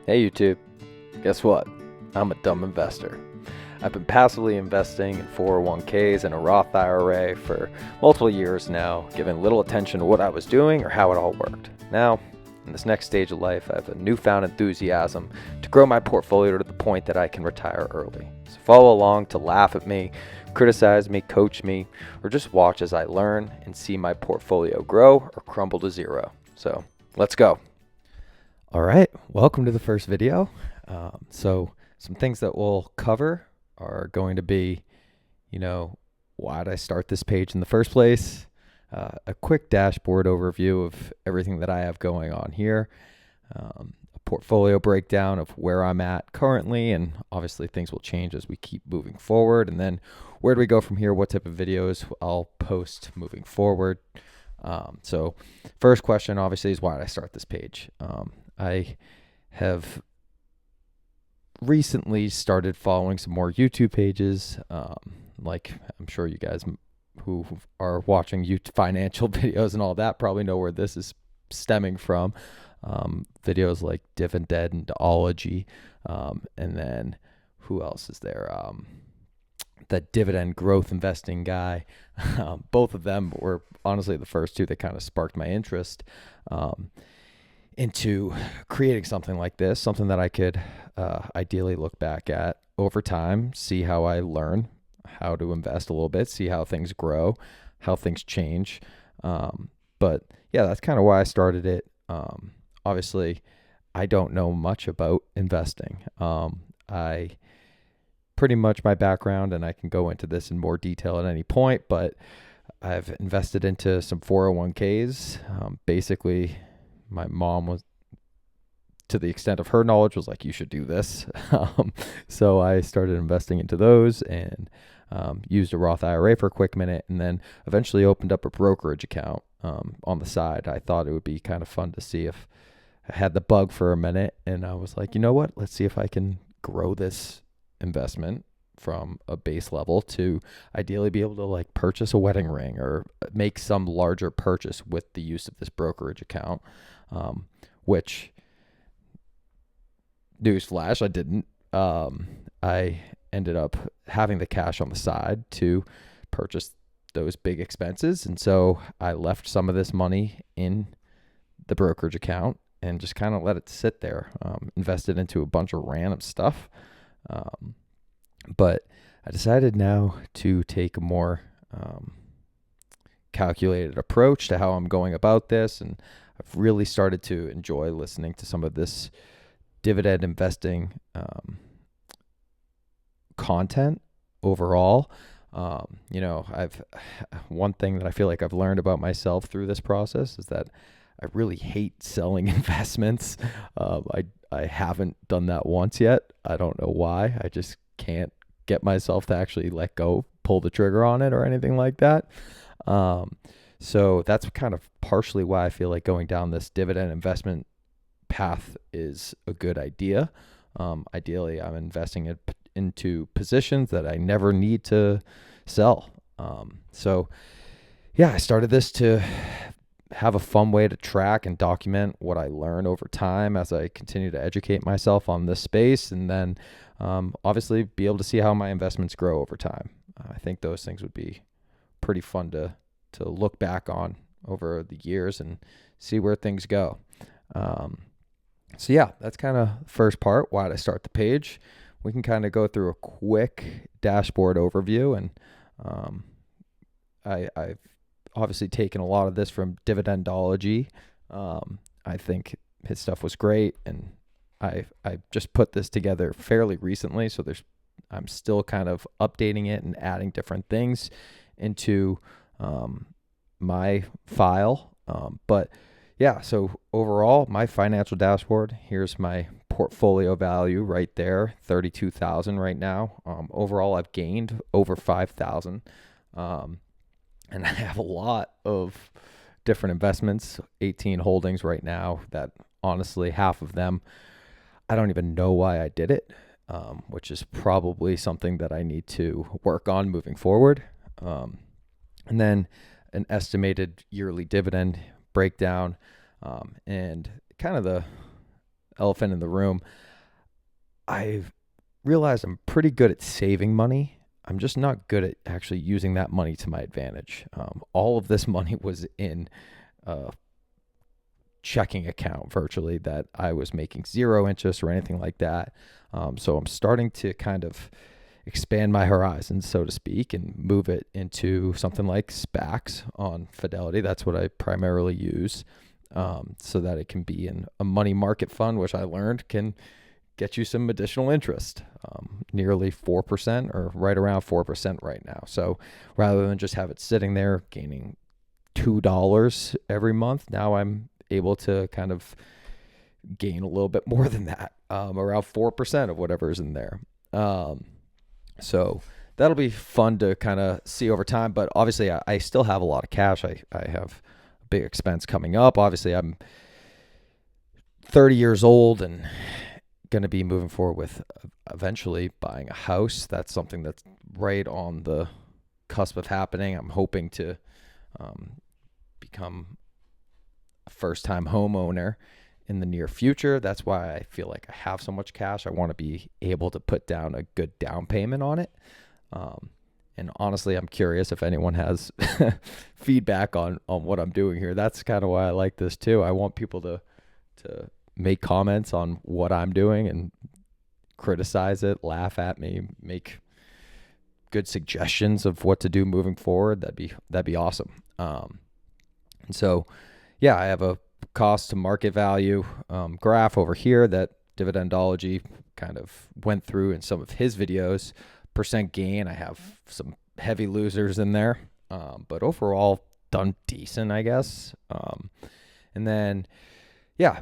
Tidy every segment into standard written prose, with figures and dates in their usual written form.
Hey YouTube, guess what? I'm a dumb investor. I've been passively investing in 401ks and a Roth IRA for multiple years now, giving little attention to what I was doing or how it all worked. Now, in this next stage of life, I have a newfound enthusiasm to grow my portfolio to the point that I can retire early. So follow along to laugh at me, criticize me, coach me, or just watch as I learn and see my portfolio grow or crumble to zero. So let's go. All right, welcome to the first video. So some things that we'll cover are going to be, why did I start this page in the first place? A quick dashboard overview of everything that I have going on here, a portfolio breakdown of where I'm at currently, and obviously things will change as we keep moving forward. And then where do we go from here? What type of videos I'll post moving forward? So first question obviously is, why did I start this page? I have recently started following some more YouTube pages. Like I'm sure you guys who are watching YouTube financial videos and all that probably know where this is stemming from. Videos like Dividendology, and then who else is there? That dividend growth investing guy. Both of them were honestly the first two that kind of sparked my interest into creating something like this, something that I could ideally look back at over time, see how I learn how to invest a little bit, see how things grow, how things change. But yeah, that's kind of why I started it. Obviously, I don't know much about investing. I pretty much my background, and I can go into this in more detail at any point, but I've invested into some 401ks. Basically, my mom was, to the extent of her knowledge, was like, you should do this. So I started investing into those and used a Roth IRA for a quick minute, and then eventually opened up a brokerage account on the side. I thought it would be kind of fun to see if I had the bug for a minute, and I was like, you know what? Let's see if I can grow this investment from a base level to ideally be able to like purchase a wedding ring or make some larger purchase with the use of this brokerage account. Which, newsflash, I didn't. I ended up having the cash on the side to purchase those big expenses. And so I left some of this money in the brokerage account and just kind of let it sit there, invested into a bunch of random stuff. But I decided now to take a more calculated approach to how I'm going about this. And I've really started to enjoy listening to some of this dividend investing content overall. One thing that I feel like I've learned about myself through this process is that I really hate selling investments. I haven't done that once yet. I don't know why. I just can't get myself to actually let go, pull the trigger on it or anything like that. So that's kind of partially why I feel like going down this dividend investment path is a good idea. Ideally, I'm investing into positions that I never need to sell. So yeah, I started this to have a fun way to track and document what I learn over time as I continue to educate myself on this space, and then obviously be able to see how my investments grow over time. I think those things would be pretty fun to look back on over the years and see where things go. So yeah, that's kind of the first part. Why did I start the page? We can kind of go through a quick dashboard overview, and I've obviously taken a lot of this from Dividendology. I think his stuff was great, and I just put this together fairly recently, so I'm still kind of updating it and adding different things into my file. But yeah, so overall, my financial dashboard, here's my portfolio value right there, 32,000 right now. Overall, I've gained over 5,000. And I have a lot of different investments, 18 holdings right now that honestly, half of them, I don't even know why I did it, which is probably something that I need to work on moving forward. And then an estimated yearly dividend breakdown, and kind of elephant in the room. I've realized I'm pretty good at saving money. I'm just not good at actually using that money to my advantage. All of this money was in a checking account virtually that I was making zero interest or anything like that. So I'm starting to kind of expand my horizons, so to speak, and move it into something like SPACs on Fidelity. That's what I primarily use, so that it can be in a money market fund, which I learned can get you some additional interest, nearly 4% or right around 4% right now. So rather than just have it sitting there gaining $2 every month, now I'm able to kind of gain a little bit more than that, around 4% of whatever's in there. So that'll be fun to kind of see over time. But obviously, I still have a lot of cash. I have a big expense coming up. Obviously, I'm 30 years old and going to be moving forward with eventually buying a house. That's something that's right on the cusp of happening. I'm hoping to become a first-time homeowner in the near future. That's why I feel like I have so much cash. I want to be able to put down a good down payment on it. And honestly, I'm curious if anyone has feedback on what I'm doing here. That's kind of why I like this too. I want people to make comments on what I'm doing and criticize it, laugh at me, make good suggestions of what to do moving forward. That'd be awesome. And so, yeah, I have a cost to market value graph over here that Dividendology kind of went through in some of his videos. Percent gain, I have some heavy losers in there, but overall done decent, I guess. And then, yeah,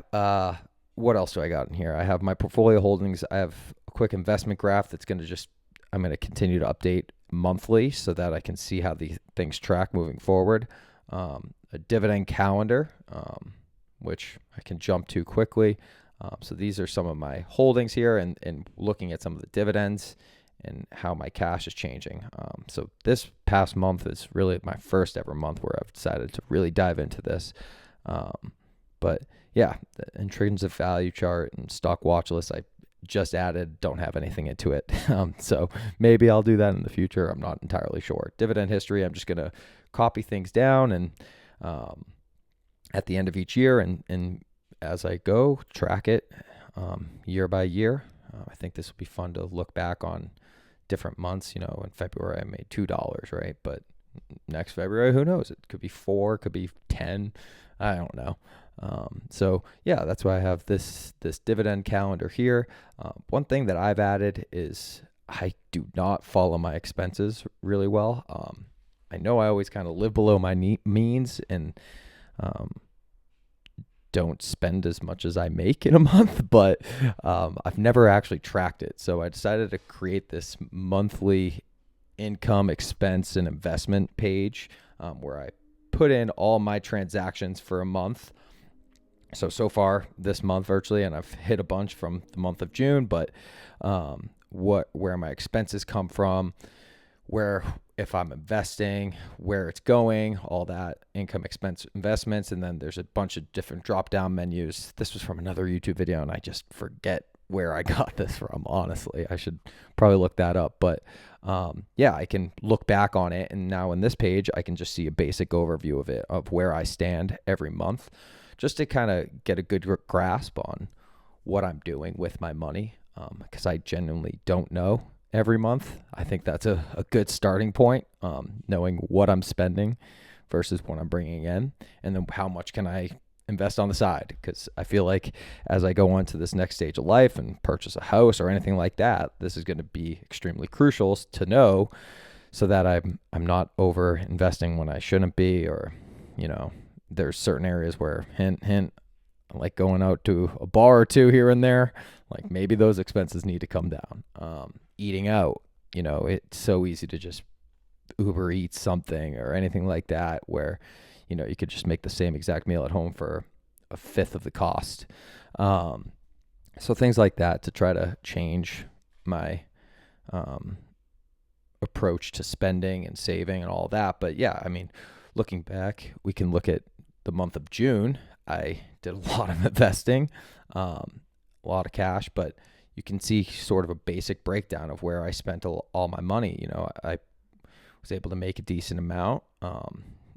what else do I got in here? I have my portfolio holdings. I have a quick investment graph that's I'm going to continue to update monthly so that I can see how these things track moving forward. A dividend calendar, which I can jump to quickly. So these are some of my holdings here and looking at some of the dividends and how my cash is changing. So this past month is really my first ever month where I've decided to really dive into this. But yeah, the intrinsic value chart and stock watch list I just added, don't have anything into it. So maybe I'll do that in the future. I'm not entirely sure. Dividend history, I'm just going to copy things down and at the end of each year and as I go, track it year by year. I think this will be fun to look back on different months. In February I made $2, right? But next February, who knows? It could be 4, could be 10. I don't know. So yeah, that's why I have this dividend calendar here. One thing that I've added is I do not follow my expenses really well. I know I always kind of live below my means and don't spend as much as I make in a month, but I've never actually tracked it. So I decided to create this monthly income, expense, and investment page where I put in all my transactions for a month. So far this month virtually, and I've hit a bunch from the month of June, but where my expenses come from, where if I'm investing, where it's going, all that income, expense, investments. And then there's a bunch of different drop down menus. This was from another YouTube video and I just forget where I got this from. Honestly, I should probably look that up, but yeah, I can look back on it. And now in this page, I can just see a basic overview of it, of where I stand every month, just to kind of get a good grasp on what I'm doing with my money. Because I genuinely don't know every month. I think that's a good starting point, knowing what I'm spending versus what I'm bringing in, and then how much can I invest on the side. Because I feel like as I go on to this next stage of life and purchase a house or anything like that, this is going to be extremely crucial to know so that I'm not over investing when I shouldn't be, or, there's certain areas where hint, I like going out to a bar or two here and there. Like maybe those expenses need to come down. Eating out, it's so easy to just Uber eat something or anything like that where, you could just make the same exact meal at home for a fifth of the cost. So things like that to try to change my approach to spending and saving and all that. But yeah, looking back, we can look at the month of June. I did a lot of investing. a lot of cash, but you can see sort of a basic breakdown of where I spent all my money. I was able to make a decent amount.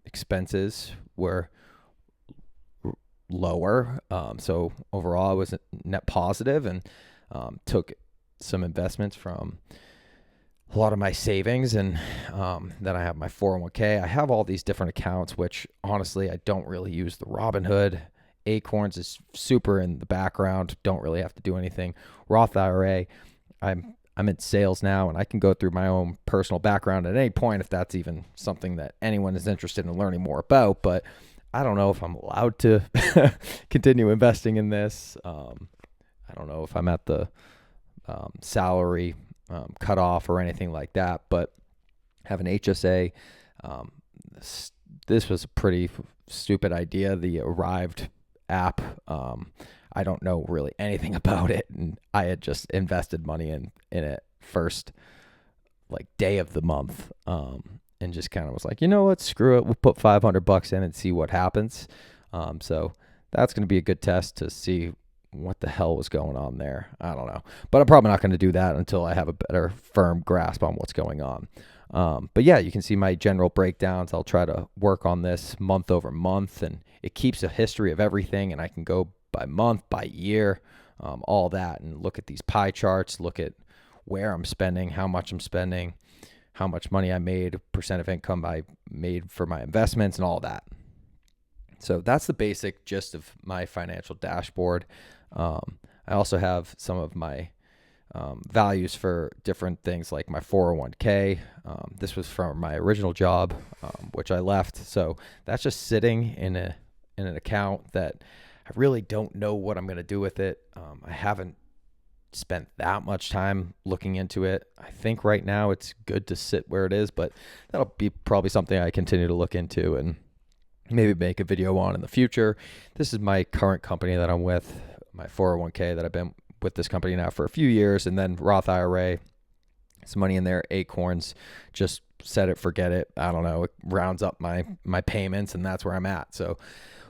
Expenses were lower. So overall I was net positive, and took some investments from a lot of my savings, and then I have my 401k. I have all these different accounts, which honestly I don't really use. The Robinhood, Acorns is super in the background, don't really have to do anything. Roth IRA, I'm in sales now, and I can go through my own personal background at any point if that's even something that anyone is interested in learning more about. But I don't know if I'm allowed to continue investing in this. I don't know if I'm at the salary cutoff or anything like that, but have an HSA. This was a pretty stupid idea. The Arrived app, I don't know really anything about it, and I had just invested money in it first like day of the month, and just kind of was like, you know what, screw it, we'll put $500 in and see what happens. So that's going to be a good test to see what the hell was going on there. I don't know, but I'm probably not going to do that until I have a better firm grasp on what's going on. But yeah, you can see my general breakdowns. I'll try to work on this month over month, and it keeps a history of everything, and I can go by month, by year, all that, and look at these pie charts, look at where I'm spending, how much I'm spending, how much money I made, percent of income I made for my investments, and all that. So that's the basic gist of my financial dashboard. I also have some of my values for different things, like my 401k. This was from my original job, which I left. So that's just sitting in an account that I really don't know what I'm going to do with it. I haven't spent that much time looking into it. I think right now it's good to sit where it is, but that'll be probably something I continue to look into and maybe make a video on in the future. This is my current company that I'm with, my 401k that I've been with this company now for a few years, and then Roth IRA, some money in there. Acorns, just set it, forget it. I don't know. It rounds up my payments, and that's where I'm at. So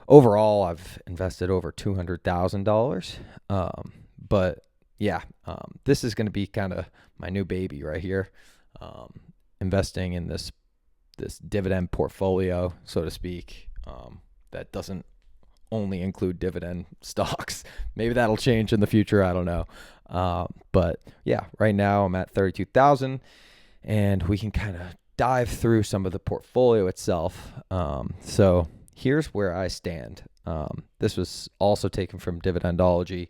overall, I've invested over $200,000. But yeah, this is going to be kind of my new baby right here. Investing in this dividend portfolio, so to speak, that doesn't only include dividend stocks. Maybe that'll change in the future. I don't know. But yeah, right now I'm at 32,000, and we can kind of dive through some of the portfolio itself. So here's where I stand. This was also taken from Dividendology,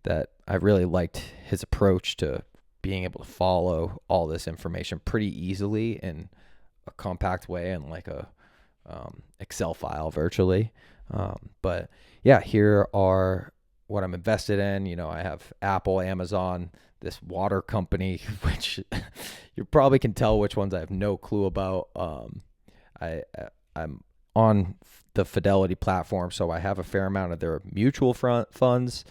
that I really liked his approach to being able to follow all this information pretty easily in a compact way, and like a Excel file virtually. But yeah, here are what I'm invested in. I have Apple, Amazon, this water company, which you probably can tell which ones I have no clue about. I'm on the Fidelity platform, so I have a fair amount of their mutual funds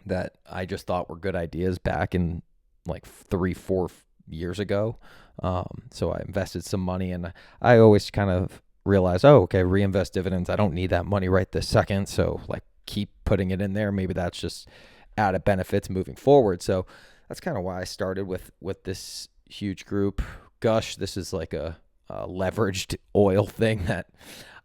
that I just thought were good ideas back in like 3-4 years ago. So I invested some money, and I always kind of realize, okay, reinvest dividends. I don't need that money right this second. So like keep putting it in there. Maybe that's just added benefits moving forward. So that's kind of why I started with this huge group. Gush, this is like a leveraged oil thing that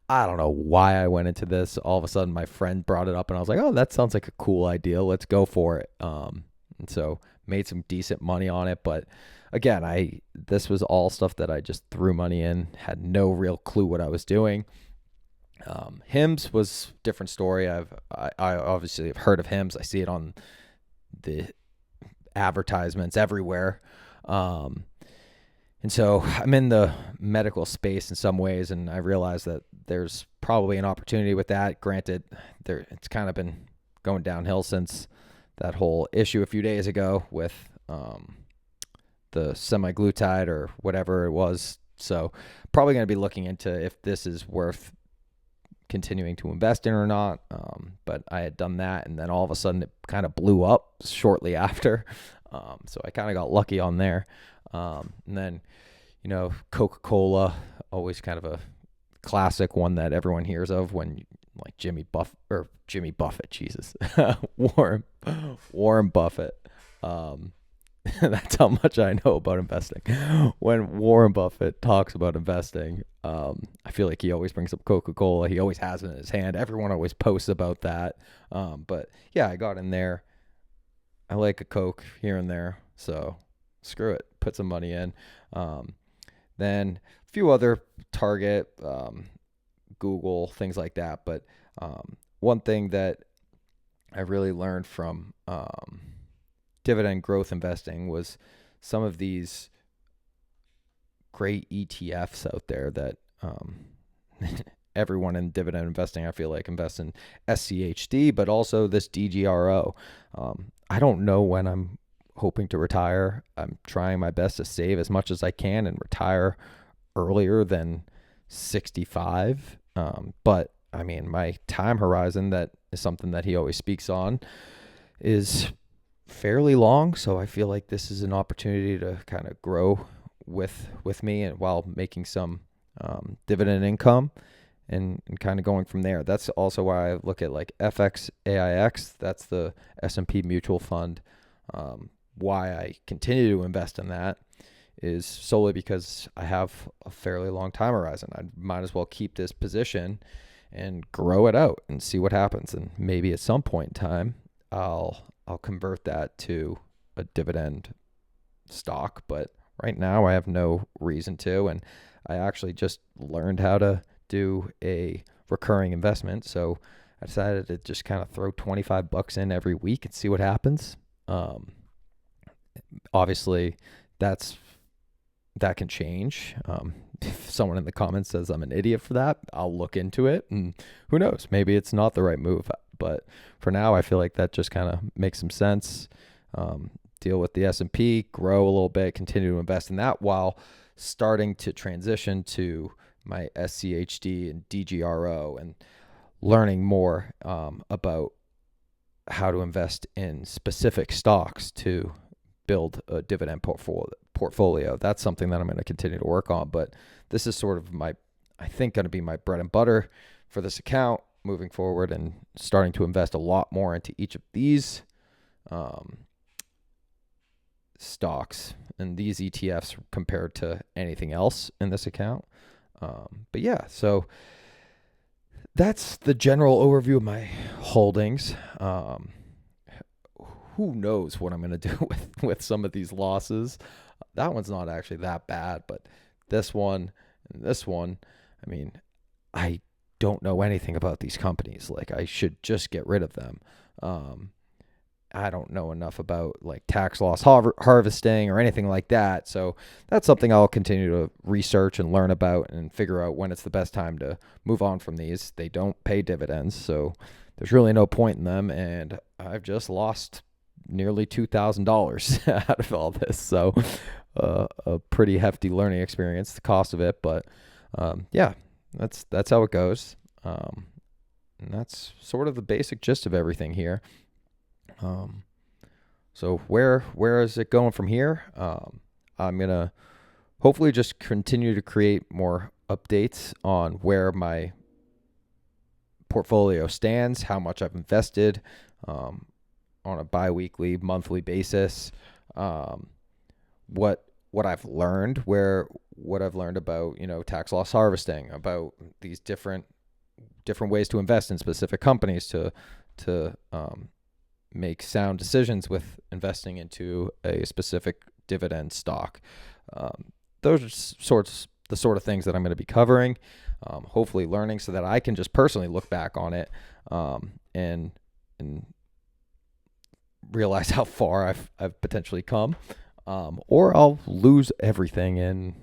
I don't know why I went into this. All of a sudden my friend brought it up, and I was like, oh, that sounds like a cool idea. Let's go for it. And so made some decent money on it. But again, this was all stuff that I just threw money in, had no real clue what I was doing. Hims was a different story. I obviously have heard of Hims. I see it on the advertisements everywhere. And so I'm in the medical space in some ways, and I realize that there's probably an opportunity with that. Granted, it's kind of been going downhill since that whole issue a few days ago with the semaglutide or whatever it was. So probably going to be looking into if this is worth continuing to invest in or not. But I had done that, and then all of a sudden it kind of blew up shortly after. So I kind of got lucky on there. And then, Coca-Cola, always kind of a classic one that everyone hears of when like Jimmy Buffett, Jesus, Warren Buffett. That's how much I know about investing. When Warren Buffett talks about investing, I feel like he always brings up Coca-Cola. He always has it in his hand. Everyone always posts about that. But yeah, I got in there. I like a Coke here and there, so screw it. Put some money in. Then a few other Target, Google, things like that. But one thing that I really learned from dividend growth investing was some of these great ETFs out there that everyone in dividend investing, I feel like, invests in SCHD, but also this DGRO. I don't know when I'm hoping to retire. I'm trying my best to save as much as I can and retire earlier than 65. But I mean, my time horizon, that is something that he always speaks on, is fairly long. So I feel like this is an opportunity to kind of grow with me, and while making some dividend income and kind of going from there. That's also why I look at like FXAIX. That's the S&P mutual fund. Why I continue to invest in that is solely because I have a fairly long time horizon. I might as well keep this position and grow it out and see what happens. And maybe at some point in time, I'll convert that to a dividend stock. But right now I have no reason to. And I actually just learned how to do a recurring investment. So I decided to just kind of throw $25 in every week and see what happens. Obviously that can change. If someone in the comments says I'm an idiot for that, I'll look into it, and who knows, maybe it's not the right move. But for now, I feel like that just kind of makes some sense. Deal with the S&P, grow a little bit, continue to invest in that while starting to transition to my SCHD and DGRO and learning more about how to invest in specific stocks to build a dividend portfolio. That's something that I'm going to continue to work on. But this is sort of I think going to be my bread and butter for this account moving forward, and starting to invest a lot more into each of these stocks and these ETFs compared to anything else in this account. But yeah, so that's the general overview of my holdings. Who knows what I'm going to do with some of these losses. That one's not actually that bad, but this one and this one, I mean, I don't know anything about these companies. Like, I should just get rid of them. I don't know enough about like tax loss harvesting or anything like that. So that's something I'll continue to research and learn about and figure out when it's the best time to move on from these. They don't pay dividends, so there's really no point in them. And I've just lost nearly $2,000 out of all this. So a pretty hefty learning experience, the cost of it. But yeah, that's how it goes. And that's sort of the basic gist of everything here. So where is it going from here? I'm going to hopefully just continue to create more updates on where my portfolio stands, how much I've invested, on a bi-weekly, monthly basis, what I've learned, what I've learned about, tax loss harvesting, about these different ways to invest in specific companies to make sound decisions with investing into a specific dividend stock. Those are the sort of things that I'm going to be covering, hopefully learning so that I can just personally look back on it and realize how far I've potentially come, or I'll lose everything, and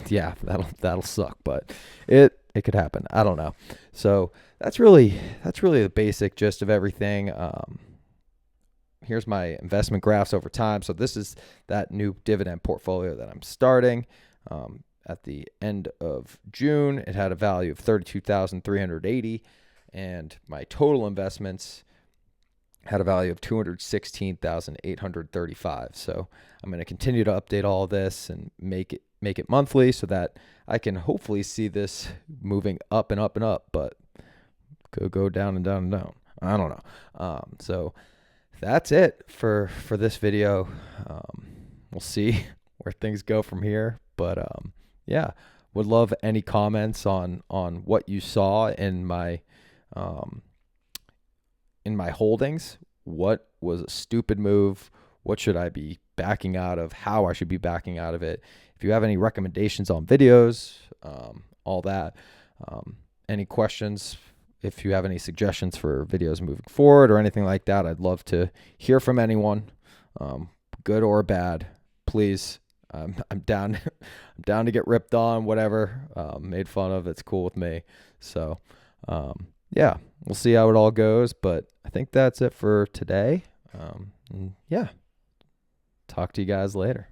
yeah, that'll suck, but it could happen. I don't know. So that's really the basic gist of everything. Here's my investment graphs over time. So this is that new dividend portfolio that I'm starting. At the end of June, it had a value of $32,380, and my total investments had a value of $216,835. So I'm going to continue to update all of this and make it monthly so that I can hopefully see this moving up and up and up. But go down and down and down. I don't know. So that's it for this video. We'll see where things go from here. But yeah, would love any comments on what you saw in my holdings. What was a stupid move? What should I be backing out of? How I should be backing out of it? If you have any recommendations on videos, all that, any questions, if you have any suggestions for videos moving forward or anything like that, I'd love to hear from anyone, good or bad. Please, I'm down. I'm down to get ripped on, whatever, made fun of. It's cool with me. So, yeah, we'll see how it all goes. But I think that's it for today. And yeah, talk to you guys later.